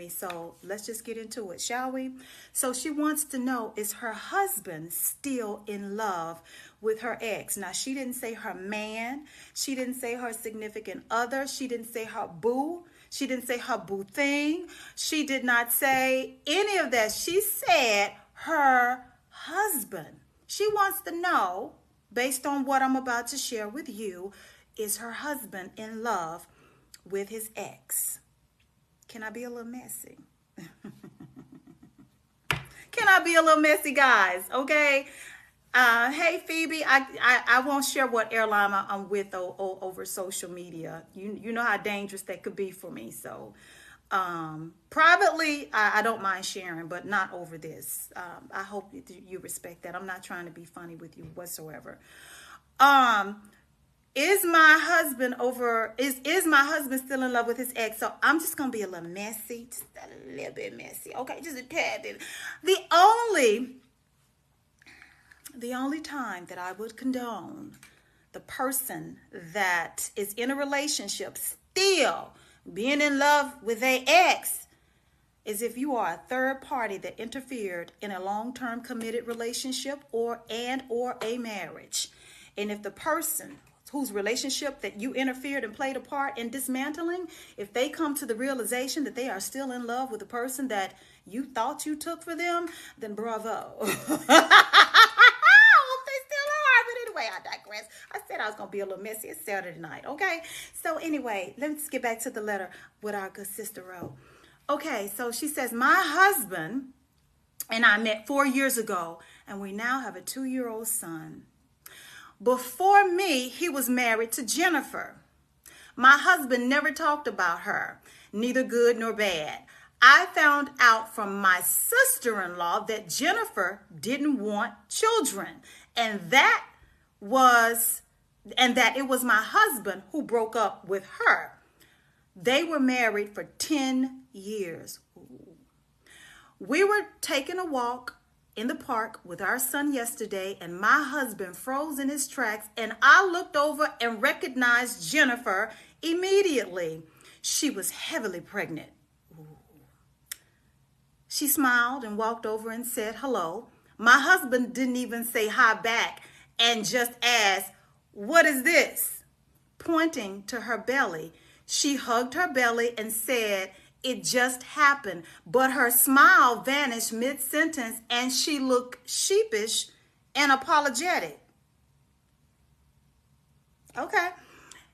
me. So let's just get into it, shall we? So she wants to know, is her husband still in love with her ex? Now, she didn't say her man. She didn't say her significant other. She didn't say her boo. She didn't say her boo thing. She did not say any of that. She said her husband. She wants to know, based on what I'm about to share with you, is her husband in love with his ex? Can I be a little messy? Can I be a little messy, guys? Okay. Hey, Phoebe, I won't share what airline I'm with over social media. You know how dangerous that could be for me. So privately, I don't mind sharing, but not over this. I hope you respect that. I'm not trying to be funny with you whatsoever. Is my husband still in love with his ex? So I'm just gonna be a little messy, just a little bit messy. Okay, just a tad bit. The only time that I would condone the person that is in a relationship still being in love with their ex is if you are a third party that interfered in a long-term committed relationship or a marriage. And if the person whose relationship that you interfered and played a part in dismantling, if they come to the realization that they are still in love with the person that you thought you took for them, then bravo. I hope they still are. But anyway, I digress. I said I was going to be a little messy. It's Saturday night, okay? So anyway, let's get back to the letter what our good sister wrote. Okay, so she says, my husband and I met 4 years ago, and we now have a 2-year-old son. Before me, he was married to Jennifer. My husband never talked about her, neither good nor bad. I found out from my sister-in-law that Jennifer didn't want children, and that it was my husband who broke up with her. They were married for 10 years. We were taking a walk in the park with our son yesterday, and my husband froze in his tracks, and I looked over and recognized Jennifer immediately. She was heavily pregnant. Ooh. She smiled and walked over and said hello. My husband didn't even say hi back and just asked, "What is this?" Pointing to her belly. She hugged her belly and said, "It just happened," but her smile vanished mid-sentence and she looked sheepish and apologetic. Okay.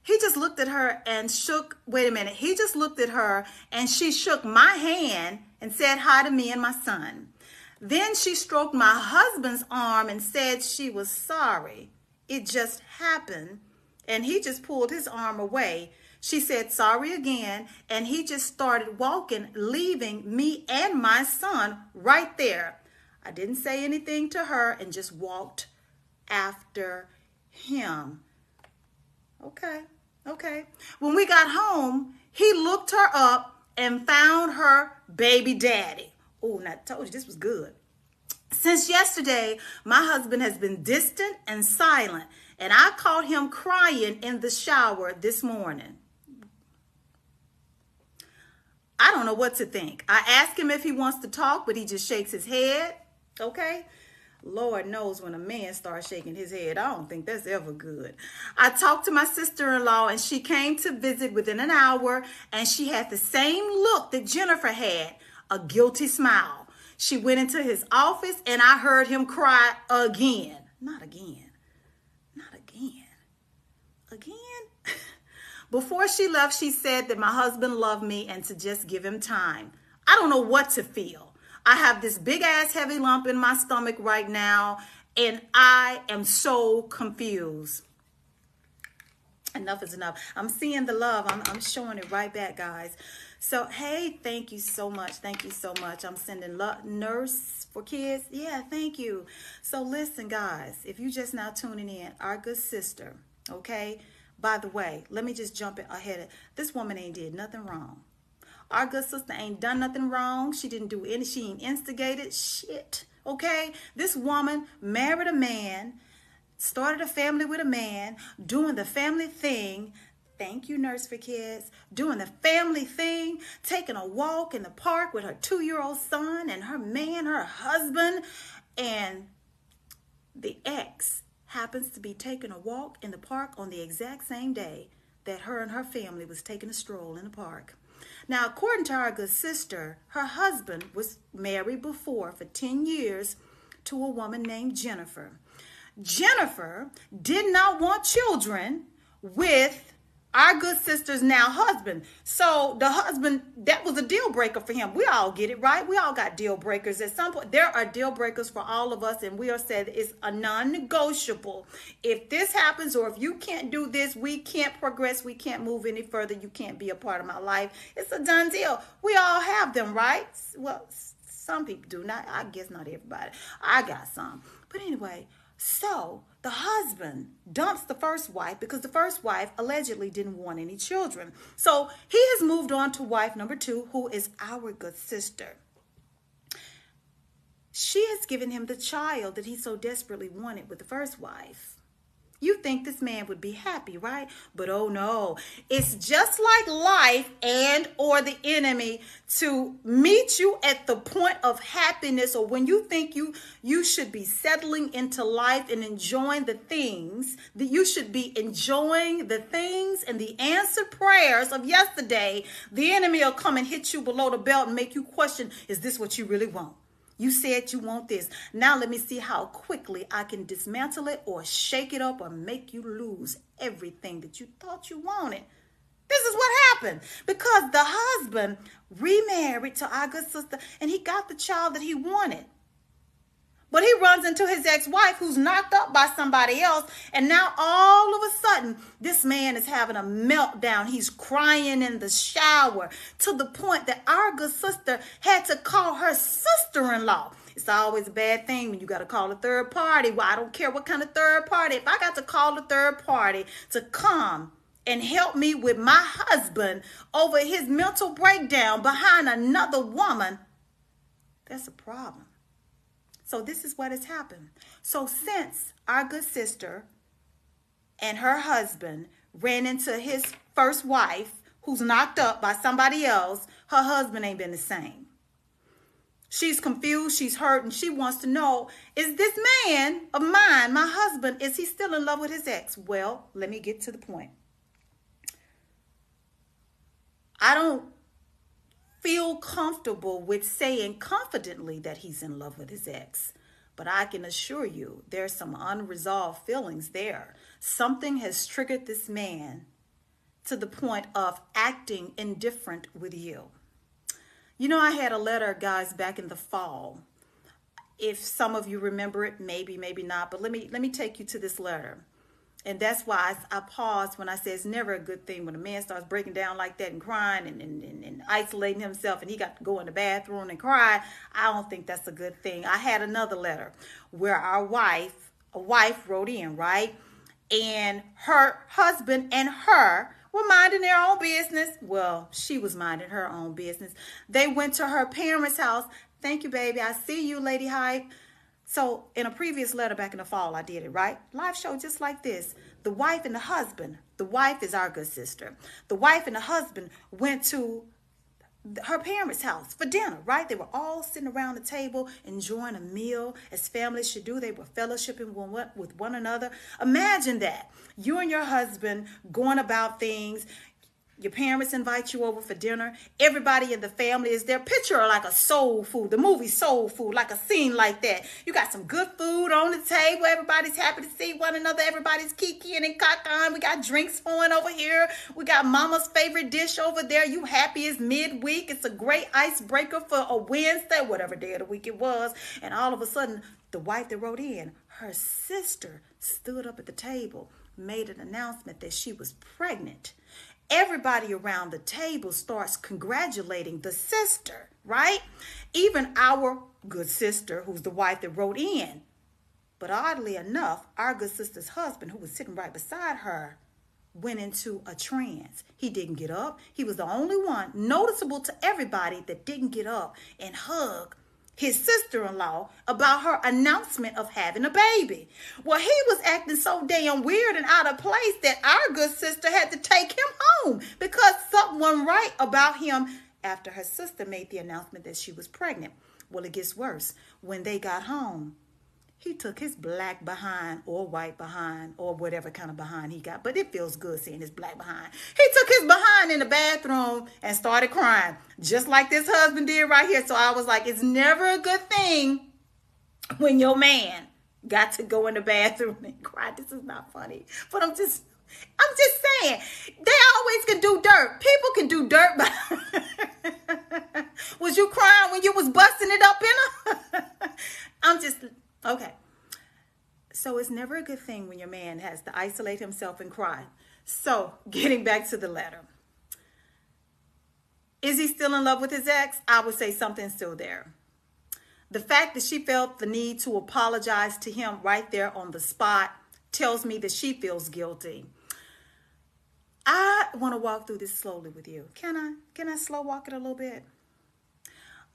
He just looked at her and He just looked at her and she shook my hand and said hi to me and my son. Then she stroked my husband's arm and said she was sorry. It just happened. And he just pulled his arm away. She said sorry again, and he just started walking, leaving me and my son right there. I didn't say anything to her and just walked after him. Okay. When we got home, he looked her up and found her baby daddy. Oh, and I told you this was good. Since yesterday, my husband has been distant and silent, and I caught him crying in the shower this morning. I don't know what to think. I asked him if he wants to talk, but he just shakes his head. Okay. Lord knows when a man starts shaking his head, I don't think that's ever good. I talked to my sister-in-law and she came to visit within an hour, and she had the same look that Jennifer had, a guilty smile. She went into his office and I heard him cry again. Not again. Again? Before she left, she said that my husband loved me and to just give him time. I don't know what to feel. I have this big ass heavy lump in my stomach right now, and I am so confused. Enough is enough. I'm seeing the love. I'm showing it right back, guys. So, hey, thank you so much. Thank you so much. I'm sending nurse for kids. Yeah, thank you. So listen, guys, if you just now tuning in, our good sister, okay? By the way, let me just jump ahead. This woman ain't did nothing wrong. Our good sister ain't done nothing wrong. She didn't do any, she ain't instigated shit, okay? This woman married a man, started a family with a man, doing the family thing, Thank you, Nurse for Kids. Doing the family thing, taking a walk in the park with her 2-year-old son and her man, her husband, and the ex happens to be taking a walk in the park on the exact same day that her and her family was taking a stroll in the park. Now, according to our good sister, her husband was married before for 10 years to a woman named Jennifer. Jennifer did not want children with our good sister's now husband. So the husband, that was a deal breaker for him. We all get it, right? We all got deal breakers at some point. There are deal breakers for all of us, and we are said it's a non-negotiable. If this happens, or if you can't do this, we can't progress, we can't move any further, you can't be a part of my life. It's a done deal. We all have them, right? Well, some people do. Not, I guess not everybody. I got some. But anyway, so the husband dumps the first wife because the first wife allegedly didn't want any children. So he has moved on to wife number 2, who is our good sister. She has given him the child that he so desperately wanted with the first wife. You think this man would be happy, right? But oh no, it's just like life and or the enemy to meet you at the point of happiness, or when you think you should be settling into life and enjoying the things, that you should be enjoying the things and the answered prayers of yesterday. The enemy will come and hit you below the belt and make you question, is this what you really want? You said you want this. Now let me see how quickly I can dismantle it or shake it up or make you lose everything that you thought you wanted. This is what happened because the husband remarried to our good sister and he got the child that he wanted. But he runs into his ex-wife who's knocked up by somebody else. And now all of a sudden, this man is having a meltdown. He's crying in the shower to the point that our good sister had to call her sister-in-law. It's always a bad thing when you got to call a third party. Well, I don't care what kind of third party. If I got to call a third party to come and help me with my husband over his mental breakdown behind another woman, that's a problem. So this is what has happened. So since our good sister and her husband ran into his first wife, who's knocked up by somebody else, her husband ain't been the same. She's confused, she's hurt, and she wants to know, is this man of mine, my husband, is he still in love with his ex? Well, let me get to the point. I don't feel comfortable with saying confidently that he's in love with his ex. But I can assure you there's some unresolved feelings there. Something has triggered this man to the point of acting indifferent with you. You know, I had a letter, guys, back in the fall. If some of you remember it, maybe not. But let me take you to this letter. And that's why I paused when I said it's never a good thing when a man starts breaking down like that and crying and isolating himself and he got to go in the bathroom and cry. I don't think that's a good thing. I had another letter where a wife wrote in, right? And her husband and her were minding their own business. Well, she was minding her own business. They went to her parents' house. Thank you, baby. I see you, Lady Hype. So in a previous letter back in the fall, I did it, right? Live show just like this. The wife and the husband, the wife is our good sister. The wife and the husband went to her parents' house for dinner, right? They were all sitting around the table enjoying a meal as families should do. They were fellowshipping with one another. Imagine that. You and your husband going about things. Your parents invite you over for dinner. Everybody in the family is there. Picture like a soul food, the movie Soul Food, like a scene like that. You got some good food on the table. Everybody's happy to see one another. Everybody's kikiing and cacaing. We got drinks flowing over here. We got mama's favorite dish over there. You happy it's midweek. It's a great icebreaker for a Wednesday, whatever day of the week it was. And all of a sudden, the wife that wrote in, her sister stood up at the table, made an announcement that she was pregnant. Everybody around the table starts congratulating the sister, right? Even our good sister, who's the wife that wrote in. But oddly enough, our good sister's husband, who was sitting right beside her, went into a trance. He didn't get up. He was the only one noticeable to everybody that didn't get up and hug his sister-in-law about her announcement of having a baby. Well, he was acting so damn weird and out of place that our good sister had to take him home because something wasn't right about him after her sister made the announcement that she was pregnant. Well, it gets worse. When they got home, he took his black behind or white behind or whatever kind of behind he got. But it feels good seeing his black behind. He took his behind in the bathroom and started crying, just like this husband did right here. So I was like, it's never a good thing when your man got to go in the bathroom and cry. This is not funny. But I'm just saying, they always can do dirt. People can do dirt. Was you crying when you was busting it up in her? Okay. So it's never a good thing when your man has to isolate himself and cry. So getting back to the letter. Is he still in love with his ex? I would say something's still there. The fact that she felt the need to apologize to him right there on the spot tells me that she feels guilty. I want to walk through this slowly with you. Can I slow walk it a little bit?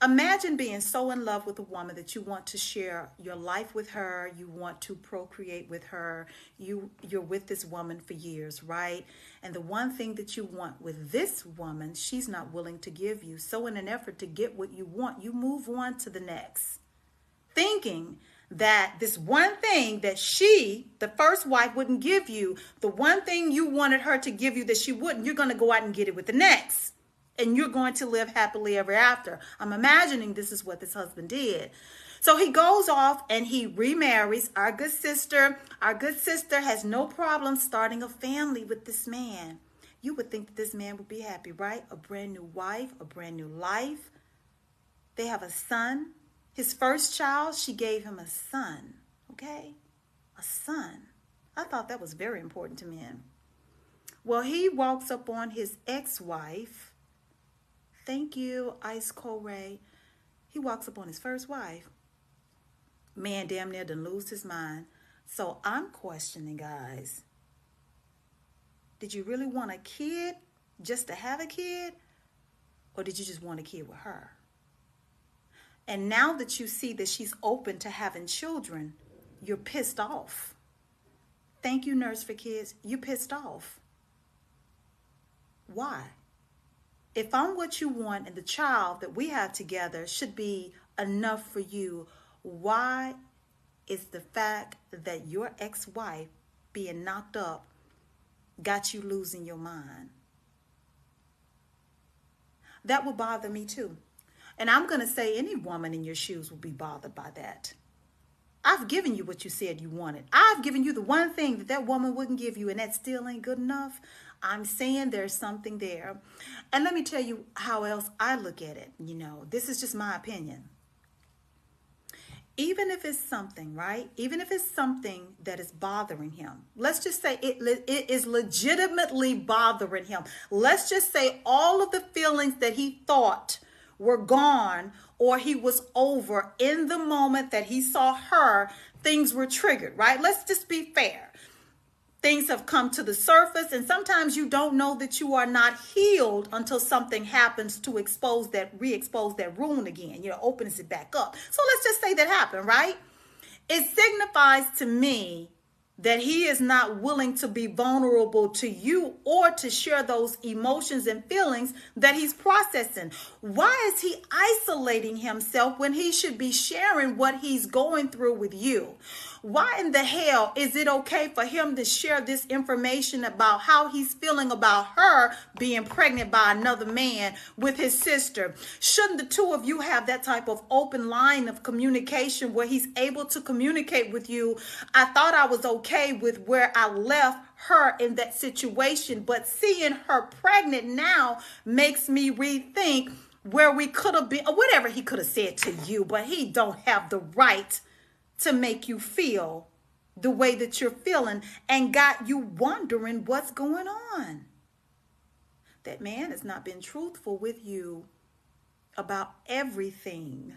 Imagine being so in love with a woman that you want to share your life with her. You want to procreate with her. You're with this woman for years, right? And the one thing that you want with this woman, she's not willing to give you. So in an effort to get what you want, you move on to the next, thinking that this one thing that she, the first wife, wouldn't give you, the one thing you wanted her to give you that she wouldn't, you're going to go out and get it with the next. And you're going to live happily ever after. I'm imagining this is what this husband did. So he goes off and he remarries our good sister. Our good sister has no problem starting a family with this man. You would think that this man would be happy, right? A brand new wife, a brand new life. They have a son. His first child, she gave him a son, okay? A son. I thought that was very important to men. Well, he walks up on his ex-wife. Thank you, Ice Cold Ray. He walks up on his first wife. Man damn near done lose his mind. So I'm questioning, guys. Did you really want a kid just to have a kid? Or did you just want a kid with her? And now that you see that she's open to having children, you're pissed off. Thank you, Nurse for Kids. You're pissed off. Why? If I'm what you want and the child that we have together should be enough for you, why is the fact that your ex-wife being knocked up got you losing your mind? That would bother me too. And I'm going to say any woman in your shoes will be bothered by that. I've given you what you said you wanted. I've given you the one thing that woman wouldn't give you, and that still ain't good enough. I'm saying there's something there. And let me tell you how else I look at it. You know, this is just my opinion. Even if it's something, right? Even if it's something that is bothering him. Let's just say it is legitimately bothering him. Let's just say all of the feelings that he thought were gone or he was over in the moment that he saw her, things were triggered, right? Let's just be fair. Things have come to the surface, and sometimes you don't know that you are not healed until something happens to re-expose that wound again, opens it back up. So let's just say that happened, right? It signifies to me that he is not willing to be vulnerable to you or to share those emotions and feelings that he's processing. Why is he isolating himself when he should be sharing what he's going through with you? Why in the hell is it okay for him to share this information about how he's feeling about her being pregnant by another man with his sister? Shouldn't the two of you have that type of open line of communication where he's able to communicate with you? I thought I was okay with where I left her in that situation, but seeing her pregnant now makes me rethink where we could have been, or whatever he could have said to you, but he don't have the right to make you feel the way that you're feeling and got you wondering what's going on. That man has not been truthful with you about everything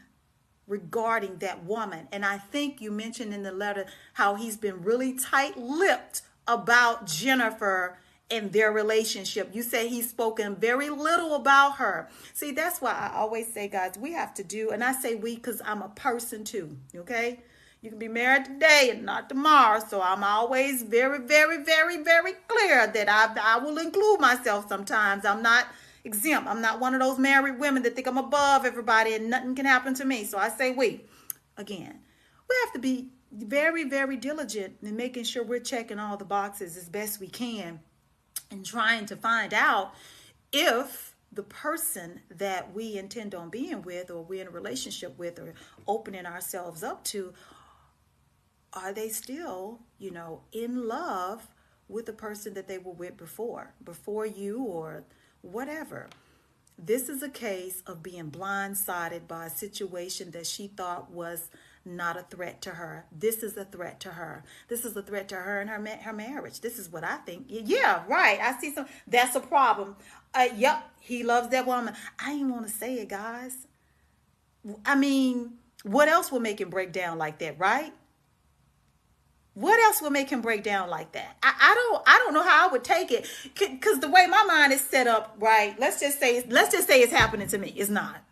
regarding that woman. And I think you mentioned in the letter how he's been really tight-lipped about Jennifer in their relationship. You say he's spoken very little about her. See, that's why I always say, guys, we have to do, and I say we because I'm a person too, okay? You can be married today and not tomorrow. So I'm always very, very, very, very clear that I will include myself sometimes. I'm not exempt. I'm not one of those married women that think I'm above everybody and nothing can happen to me. So I say we. Again, we have to be very, very diligent in making sure we're checking all the boxes as best we can and trying to find out if the person that we intend on being with or we're in a relationship with or opening ourselves up to, are they still, in love with the person that they were with before you or whatever. This is a case of being blindsided by a situation that she thought was not a threat to her. This is a threat to her. This is a threat to her and her marriage. This is what I think. Yeah, right. I see that's a problem. Yep, he loves that woman. I didn't want to say it, guys. I mean, what else will make him break down like that, right? What else will make him break down like that? I don't know how I would take it, because the way my mind is set up, right? Let's just say it's happening to me. It's not.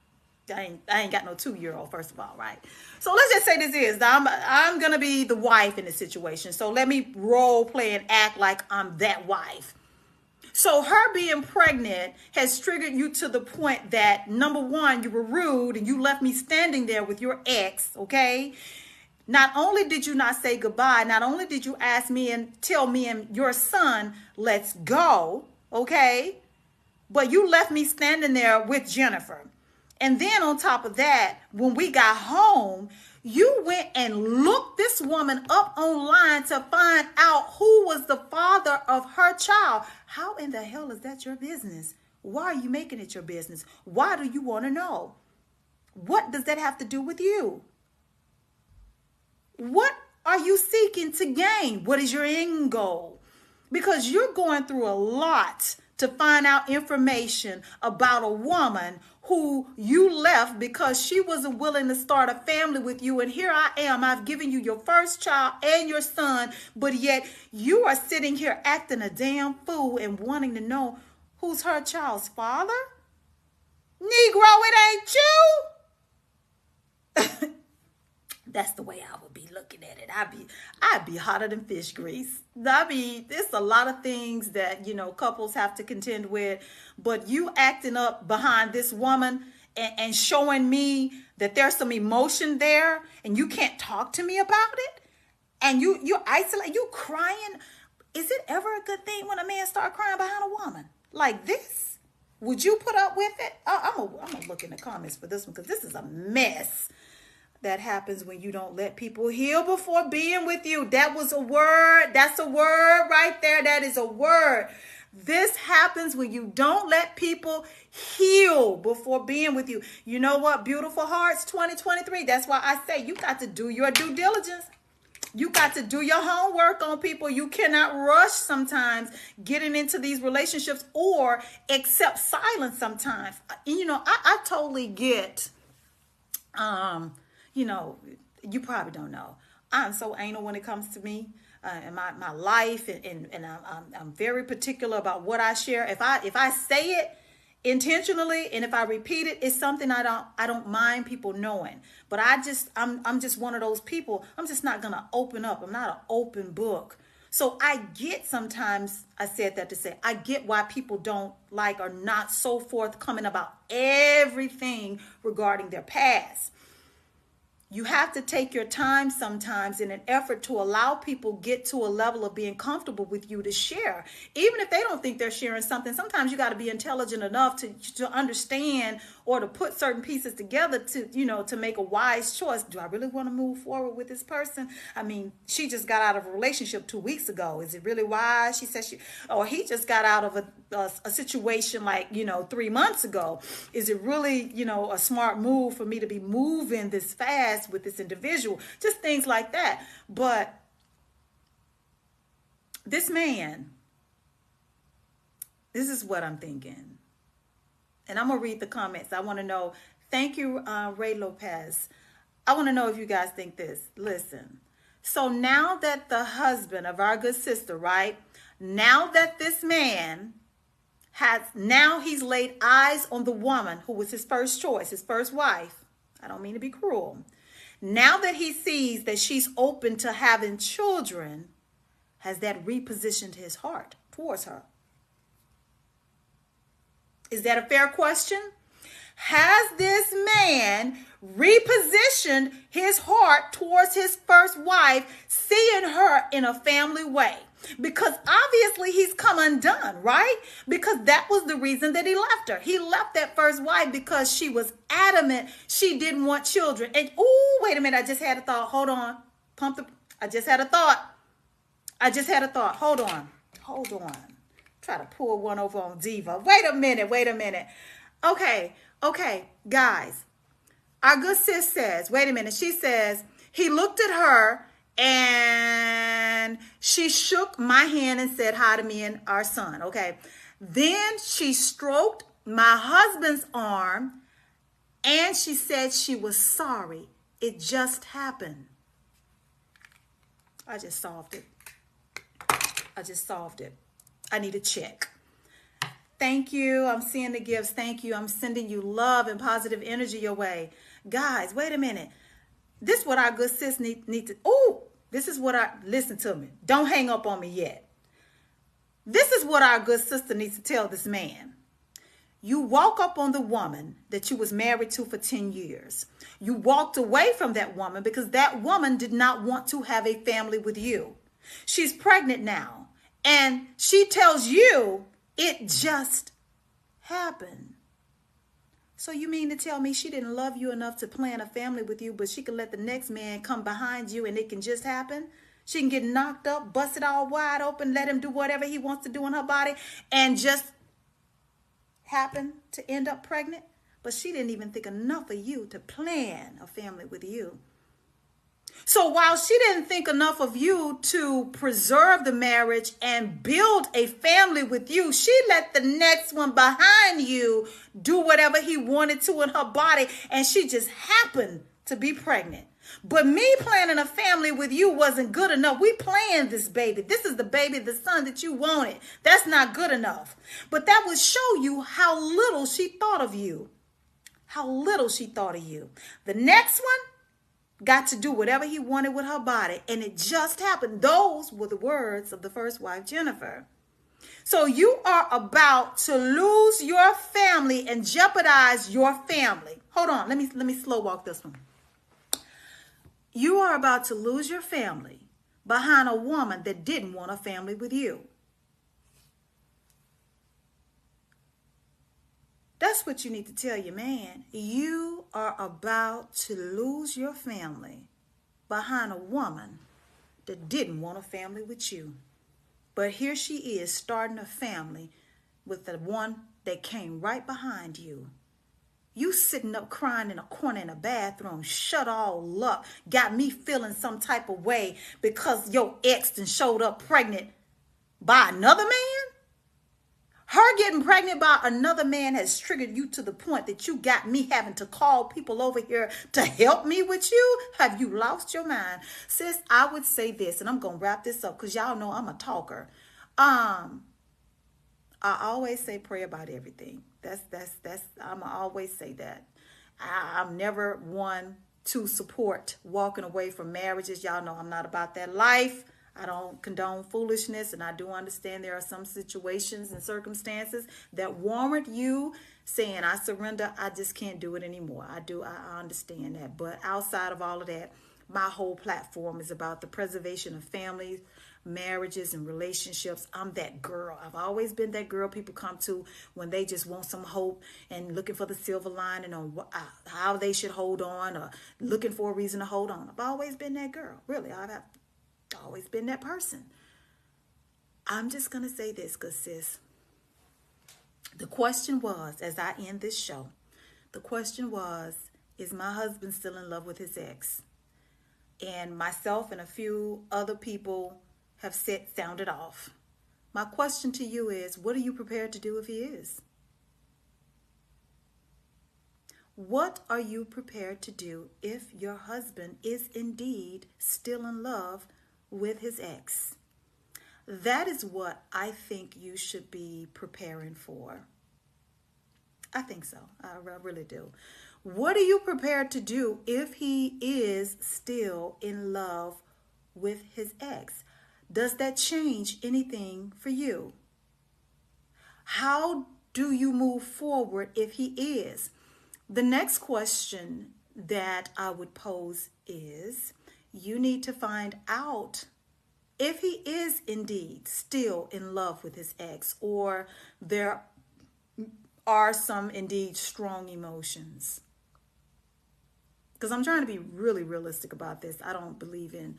I ain't got no 2-year-old, first of all, right? So let's just say this is. I'm gonna be the wife in this situation. So let me role play and act like I'm that wife. So her being pregnant has triggered you to the point that, number one, you were rude and you left me standing there with your ex, okay? Not only did you not say goodbye, not only did you ask me and tell me and your son, let's go, okay? But you left me standing there with Jennifer. And then on top of that, when we got home, you went and looked this woman up online to find out who was the father of her child. How in the hell is that your business? Why are you making it your business? Why do you want to know? What does that have to do with you? What are you seeking to gain? What is your end goal? Because you're going through a lot to find out information about a woman who you left because she wasn't willing to start a family with you. And here I am. I've given you your first child and your son, but yet you are sitting here acting a damn fool and wanting to know who's her child's father? Negro, it ain't you. That's the way I would be looking at it. I'd be hotter than fish grease. There's a lot of things that, couples have to contend with, but you acting up behind this woman and showing me that there's some emotion there and you can't talk to me about it, and you isolate, you crying. Is it ever a good thing when a man start crying behind a woman like this? Would you put up with it? I'm gonna look in the comments for this one, because this is a mess. That happens when you don't let people heal before being with you. That was a word. That's a word right there. That is a word. This happens when you don't let people heal before being with you. You know what? Beautiful Hearts 2023. That's why I say you got to do your due diligence. You got to do your homework on people. You cannot rush sometimes getting into these relationships or accept silence sometimes. I totally get, you probably don't know. I'm so anal when it comes to me and my life, and I'm very particular about what I share. If I say it intentionally and if I repeat it, it's something I don't mind people knowing. But I'm just one of those people. I'm just not gonna open up. I'm not an open book. So I get, sometimes I said that to say, I get why people don't like or not so forthcoming about everything regarding their past. You have to take your time sometimes in an effort to allow people get to a level of being comfortable with you to share. Even if they don't think they're sharing something, sometimes you got to be intelligent enough to understand or to put certain pieces together to make a wise choice. Do I really want to move forward with this person? I mean, she just got out of a relationship 2 weeks ago. Is it really wise? She said he just got out of a situation 3 months ago. Is it really, a smart move for me to be moving this fast with this individual? Just things like that. But this man, this is what I'm thinking. And I'm going to read the comments. I want to know. Thank you, Ray Lopez. I want to know if you guys think this. Listen. So now that the husband of our good sister, right, Now that this man he's laid eyes on the woman who was his first choice, his first wife. I don't mean to be cruel. Now that he sees that she's open to having children, has that repositioned his heart towards her? Is that a fair question? Has this man repositioned his heart towards his first wife, seeing her in a family way? Because obviously he's come undone, right? Because that was the reason that he left her. He left that first wife because she was adamant she didn't want children. And oh, wait a minute, I just had a thought. Hold on. I just had a thought. Hold on. Try to pull one over on Diva. Wait a minute. Okay, guys. Our good sis says, wait a minute. She says, he looked at her and she shook my hand and said hi to me and our son. Okay. Then she stroked my husband's arm and she said she was sorry. It just happened. I just solved it. I need a check. Thank you. I'm seeing the gifts. Thank you. I'm sending you love and positive energy your way. Guys, wait a minute. This is what our good sis need to... Listen to me. Don't hang up on me yet. This is what our good sister needs to tell this man. You walk up on the woman that you was married to for 10 years. You walked away from that woman because that woman did not want to have a family with you. She's pregnant now. And she tells you it just happened. So you mean to tell me she didn't love you enough to plan a family with you, but she can let the next man come behind you and it can just happen? She can get knocked up, busted all wide open, let him do whatever he wants to do in her body and just happen to end up pregnant? But she didn't even think enough of you to plan a family with you. So while she didn't think enough of you to preserve the marriage and build a family with you, she let the next one behind you do whatever he wanted to in her body, and she just happened to be pregnant. But me planning a family with you wasn't good enough. We planned this baby. This is the baby, the son that you wanted. That's not good enough. But that would show you how little she thought of you. The next one got to do whatever he wanted with her body, and it just happened. Those were the words of the first wife, Jennifer. So you are about to lose your family and jeopardize your family. Hold on, let me slow walk this one. You are about to lose your family behind a woman that didn't want a family with you. That's what you need to tell your man. You are about to lose your family behind a woman that didn't want a family with you. But here she is starting a family with the one that came right behind you. You sitting up crying in a corner in a bathroom, shut all up, got me feeling some type of way because your ex done showed up pregnant by another man? Her getting pregnant by another man has triggered you to the point that you got me having to call people over here to help me with you? Have you lost your mind? Sis, I would say this, and I'm going to wrap this up because y'all know I'm a talker. I always say pray about everything. I'm always say that. I'm never one to support walking away from marriages. Y'all know I'm not about that life. I don't condone foolishness, and I do understand there are some situations and circumstances that warrant you saying, I surrender, I just can't do it anymore. I understand that. But outside of all of that, my whole platform is about the preservation of families, marriages, and relationships. I'm that girl. I've always been that girl people come to when they just want some hope and looking for the silver lining on how they should hold on or looking for a reason to hold on. I've always been that girl. Really, I've always been that person. I'm just going to say this, because sis, the question was, as I end this show, the question was, is my husband still in love with his ex? And myself and a few other people have sounded off. My question to you is, what are you prepared to do if he is? What are you prepared to do if your husband is indeed still in love with his ex? That is what I think you should be preparing for. I think so. I really do. What are you prepared to do if he is still in love with his ex? Does that change anything for you? How do you move forward if he is? The next question that I would pose is, you need to find out if he is indeed still in love with his ex, or there are some indeed strong emotions. Because I'm trying to be really realistic about this. I don't believe in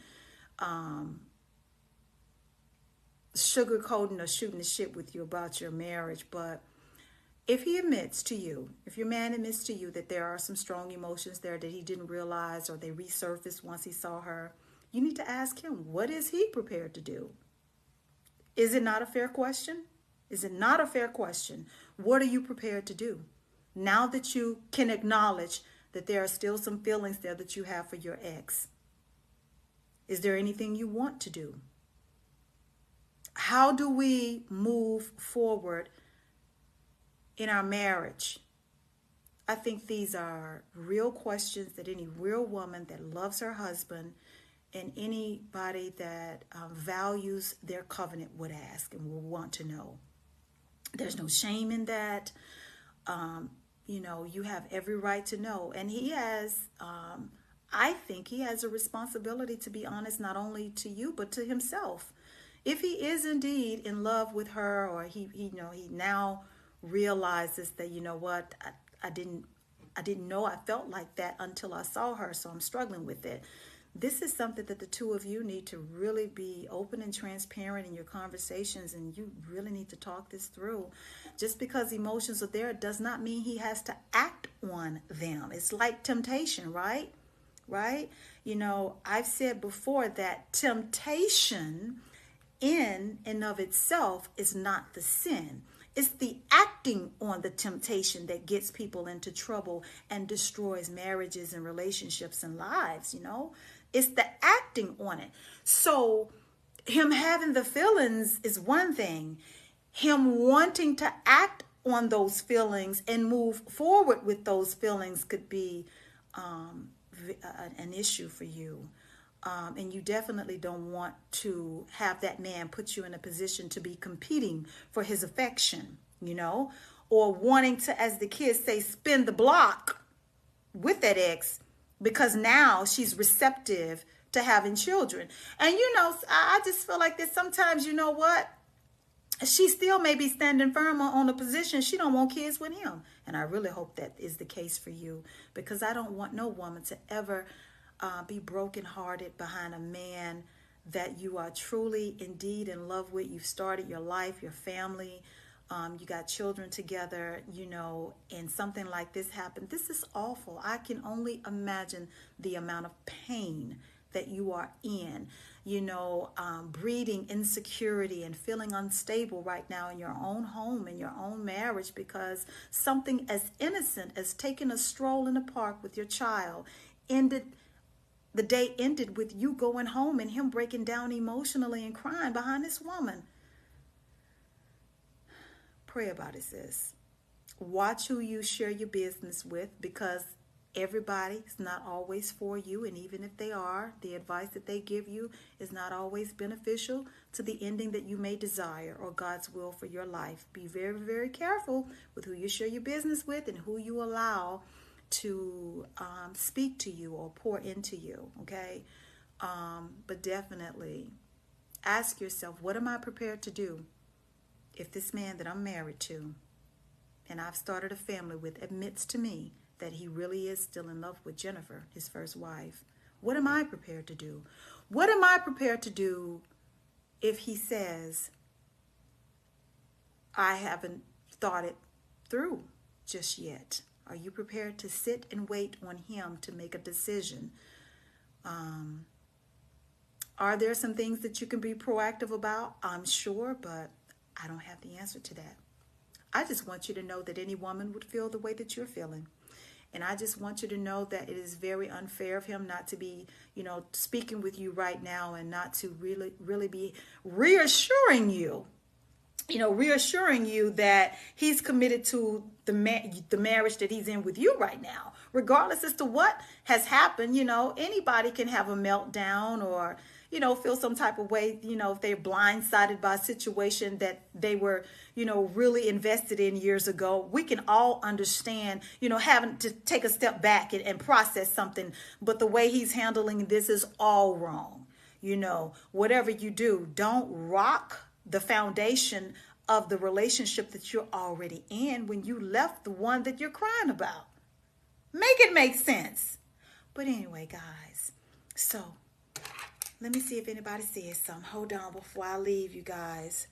sugarcoating or shooting the shit with you about your marriage. But if he admits to you, if your man admits to you that there are some strong emotions there that he didn't realize, or they resurfaced once he saw her, you need to ask him, what is he prepared to do? Is it not a fair question? Is it not a fair question? What are you prepared to do? Now that you can acknowledge that there are still some feelings there that you have for your ex, is there anything you want to do? How do we move forward in our marriage? I think these are real questions that any real woman that loves her husband and anybody that values their covenant would ask and will want to know. There's no shame in that. You have every right to know. And he has, I think he has a responsibility to be honest, not only to you, but to himself. If he is indeed in love with her, or he now realizes that, you know what, I didn't know I felt like that until I saw her, so I'm struggling with it. This is something that the two of you need to really be open and transparent in your conversations, and you really need to talk this through. Just because emotions are there does not mean he has to act on them. It's like temptation, right? Right? I've said before that temptation in and of itself is not the sin. It's the acting on the temptation that gets people into trouble and destroys marriages and relationships and lives, It's the acting on it. So him having the feelings is one thing. Him wanting to act on those feelings and move forward with those feelings could be an issue for you. And you definitely don't want to have that man put you in a position to be competing for his affection, or wanting to, as the kids say, spin the block with that ex, because now she's receptive to having children. And, I just feel like that sometimes, she still may be standing firm on a position. She don't want kids with him. And I really hope that is the case for you, because I don't want no woman to ever be brokenhearted behind a man that you are truly indeed in love with. You've started your life, your family, you got children together, and something like this happened. This is awful. I can only imagine the amount of pain that you are in, breeding insecurity and feeling unstable right now in your own home, in your own marriage, because something as innocent as taking a stroll in the park with your child the day ended with you going home and him breaking down emotionally and crying behind this woman. Pray about it, sis. Watch who you share your business with, because everybody is not always for you. And even if they are, the advice that they give you is not always beneficial to the ending that you may desire or God's will for your life. Be very, very careful with who you share your business with and who you allow to speak to you or pour into you, okay? But definitely ask yourself, what am I prepared to do if this man that I'm married to and I've started a family with admits to me that he really is still in love with Jennifer, his first wife? What am I prepared to do? What am I prepared to do if he says, I haven't thought it through just yet? Are you prepared to sit and wait on him to make a decision? Are there some things that you can be proactive about? I'm sure, but I don't have the answer to that. I just want you to know that any woman would feel the way that you're feeling. And I just want you to know that it is very unfair of him not to be, speaking with you right now and not to really be reassuring you, that he's committed to the marriage that he's in with you right now, regardless as to what has happened. Anybody can have a meltdown or, feel some type of way, if they're blindsided by a situation that they were, really invested in years ago. We can all understand, having to take a step back and process something. But the way he's handling this is all wrong. Whatever you do, don't rock the foundation of the relationship that you're already in when you left the one that you're crying about. Make it make sense. But anyway, guys, so let me see if anybody says something. Hold on before I leave, you guys.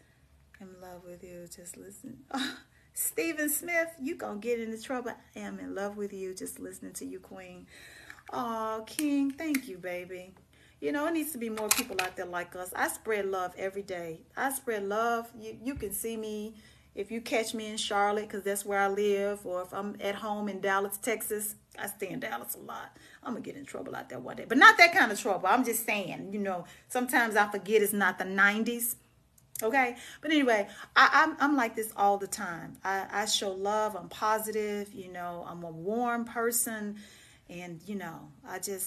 I'm in love with you. Just listen. Oh, Stephen Smith, you gonna get into trouble. I am in love with you. Just listening to you, Queen. Oh, King, thank you, baby. It needs to be more people out there like us. I spread love every day. I spread love. You can see me if you catch me in Charlotte, because that's where I live, or if I'm at home in Dallas, Texas. I stay in Dallas a lot. I'm going to get in trouble out there one day. But not that kind of trouble. I'm just saying, sometimes I forget it's not the 90s. Okay? But anyway, I'm like this all the time. I show love. I'm positive. I'm a warm person. And,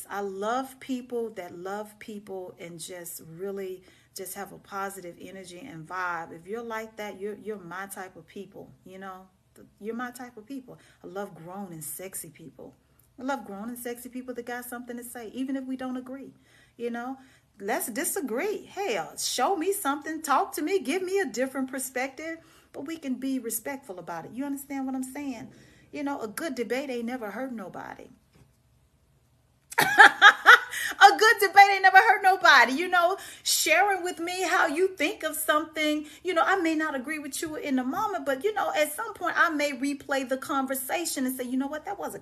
I love people that love people and just really just have a positive energy and vibe. If you're like that, you're my type of people, You're my type of people. I love grown and sexy people. I love grown and sexy people that got something to say, even if we don't agree, Let's disagree. Hell, show me something, talk to me, give me a different perspective, but we can be respectful about it. You understand what I'm saying? A good debate ain't never hurt nobody. A good debate ain't never hurt nobody. Sharing with me how you think of something. I may not agree with you in the moment, but at some point I may replay the conversation and say, you know what, that was a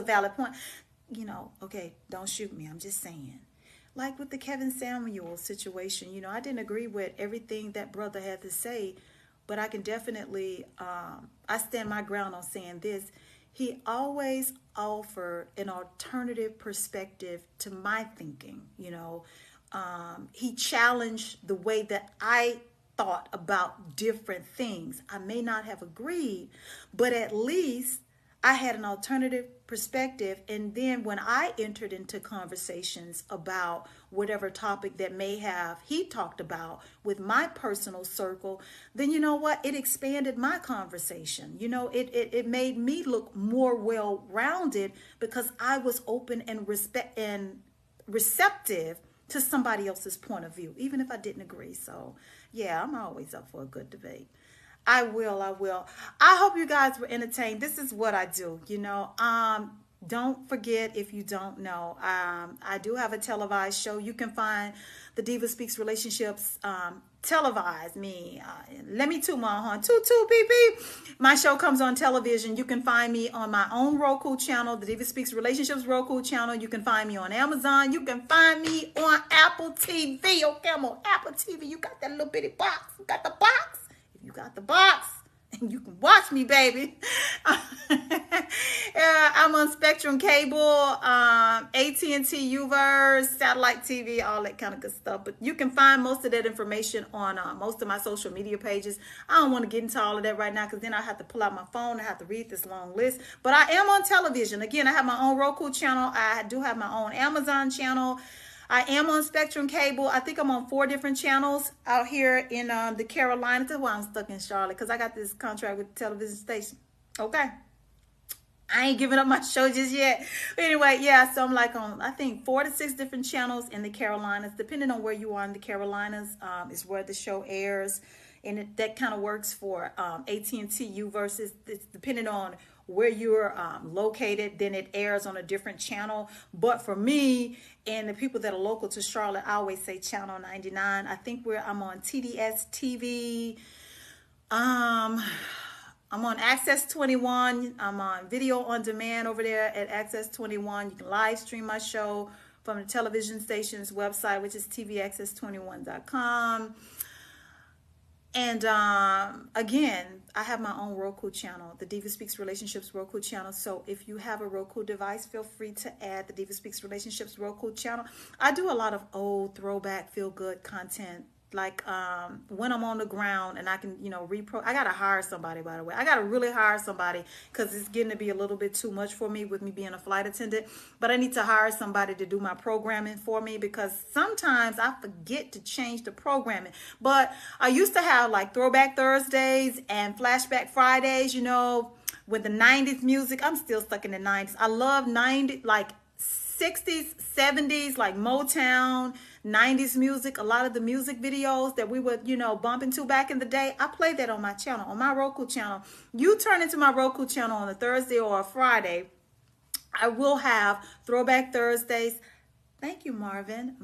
valid point. Okay, don't shoot me. I'm just saying. Like with the Kevin Samuel situation, I didn't agree with everything that brother had to say, but I can definitely, I stand my ground on saying this. He always offered an alternative perspective to my thinking. He challenged the way that I thought about different things. I may not have agreed, but at least I had an alternative perspective. And then when I entered into conversations about whatever topic that he talked about with my personal circle, then you know what? It expanded my conversation. It made me look more well-rounded because I was open and receptive to somebody else's point of view, even if I didn't agree. So yeah, I'm always up for a good debate. I will. I hope you guys were entertained. This is what I do, Don't forget, if you don't know, I do have a televised show. You can find the DivaSpeaks Relationships televised. Let me toot my horn. Toot, beep, beep. My show comes on television. You can find me on my own Roku channel, the DivaSpeaks Relationships Roku channel. You can find me on Amazon. You can find me on Apple TV. Okay, I'm on Apple TV. You got that little bitty box. You got the box. You got the box and you can watch me, baby. I'm on Spectrum Cable, AT&T Uverse, satellite TV, all that kind of good stuff. But you can find most of that information on most of my social media pages. I don't want to get into all of that right now because then I have to pull out my phone. I have to read this long list. But I am on television. Again, I have my own Roku channel. I do have my own Amazon channel. I am on Spectrum Cable. I think I'm on 4 different channels out here in the Carolinas. That's why I'm stuck in Charlotte, because I got this contract with the television station. Okay. I ain't giving up my show just yet. But anyway, yeah, so I'm like on, I think, 4 to 6 different channels in the Carolinas. Depending on where you are in the Carolinas is where the show airs. And that kind of works for AT&T Uverse. It's depending on where you're located, then it airs on a different channel. But for me and the people that are local to Charlotte, I always say channel 99. I think I'm on TDS TV. I'm on Access 21. I'm on video on demand over there at Access 21. You can live stream my show from the television station's website, which is tvaccess21.com. And again, I have my own Roku channel, the DivaSpeaks Relationships Roku channel. So if you have a Roku device, feel free to add the DivaSpeaks Relationships Roku channel. I do a lot of old throwback feel good content. Like when I'm on the ground and I can, I got to hire somebody, by the way. I got to really hire somebody because it's getting to be a little bit too much for me with me being a flight attendant. But I need to hire somebody to do my programming for me because sometimes I forget to change the programming. But I used to have like Throwback Thursdays and Flashback Fridays, with the 90s music. I'm still stuck in the 90s. I love 90s, like 60s, 70s, like Motown, 90s music. A lot of the music videos that we would, bump into back in the day, I play that on my channel, on my Roku channel. You turn into my Roku channel on a Thursday or a Friday, I will have Throwback Thursdays. Thank you, Marvin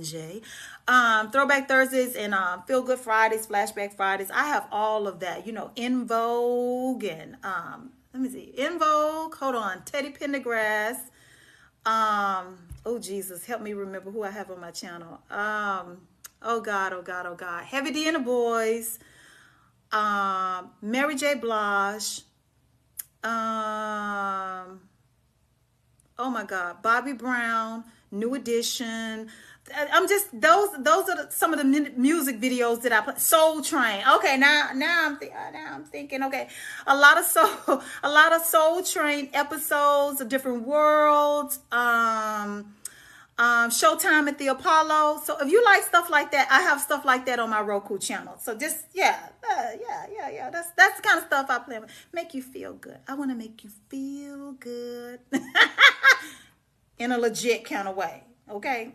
J. Throwback Thursdays and Feel Good Fridays, Flashback Fridays. I have all of that, In Vogue and let me see, In Vogue. Hold on, Teddy Pendergrass. Oh Jesus, help me remember who I have on my channel. Oh God. Heavy D and the Boys. Mary J. Blige. Oh my God, Bobby Brown, New Edition. I'm just those are some of the music videos that I play. Soul Train. Okay, now I'm thinking. Okay, a lot of Soul Train episodes of different worlds. Showtime at the Apollo. So if you like stuff like that, I have stuff like that on my Roku channel. So just yeah. That's the kind of stuff I play with. Make you feel good. I want to make you feel good in a legit kind of way. Okay.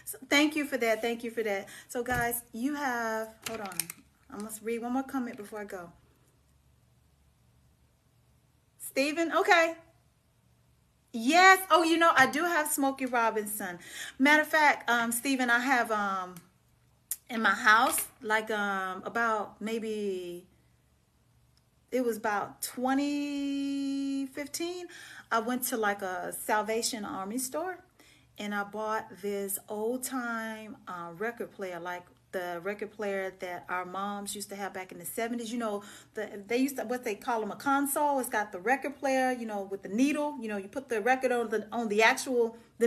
So thank you for that. So guys, you have, hold on. I must read one more comment before I go. Stephen, okay. Yes. Oh, I do have Smokey Robinson. Matter of fact, Stephen, I have in my house, like about maybe it was about 2015. I went to like a Salvation Army store. And I bought this old time record player, like the record player that our moms used to have back in the 70s. They used to, what they call them, a console. It's got the record player, with the needle. You put the record on the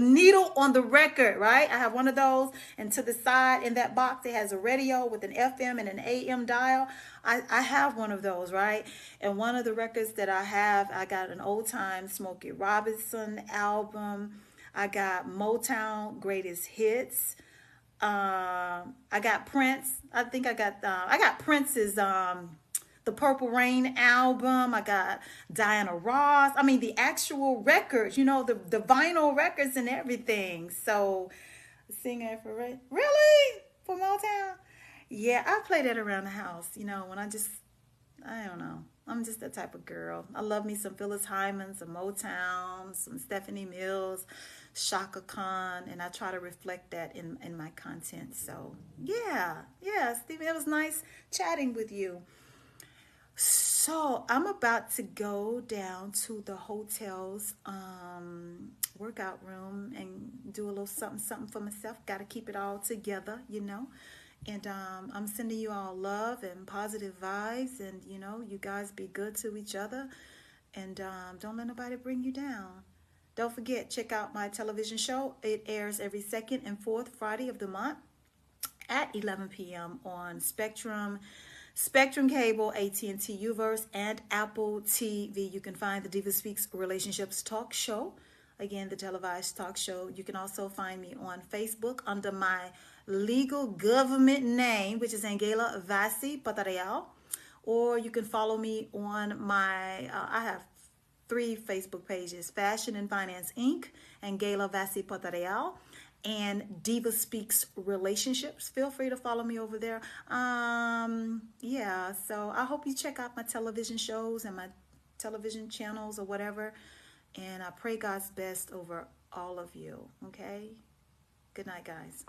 needle on the record, right? I have one of those. And to the side in that box, it has a radio with an FM and an AM dial. I have one of those, right? And one of the records that I have, I got an old time Smokey Robinson album. I got Motown Greatest Hits. I got Prince. I think I got Prince's The Purple Rain album. I got Diana Ross. I mean the actual records, the vinyl records and everything. So singer for really for Motown. Yeah, I play that around the house. When I don't know. I'm just that type of girl. I love me some Phyllis Hyman, some Motown, some Stephanie Mills, Shaka Khan, and I try to reflect that in my content. So yeah, Stephen, it was nice chatting with you. So I'm about to go down to the hotel's workout room and do a little something for myself. Got to keep it all together, And I'm sending you all love and positive vibes. And, you guys be good to each other. And don't let nobody bring you down. Don't forget, check out my television show. It airs every second and fourth Friday of the month at 11 p.m. on Spectrum Cable, AT&T Uverse, and Apple TV. You can find the DivaSpeaks Relationships Talk Show. Again, the televised talk show. You can also find me on Facebook under my legal government name, which is Angela Vasi Patareal. Or you can follow me on my, I have 3 Facebook pages, Fashion and Finance Inc., Angela Vasi Patareal, and DivaSpeaks Relationships. Feel free to follow me over there. Yeah, so I hope you check out my television shows and my television channels or whatever. And I pray God's best over all of you, okay? Good night, guys.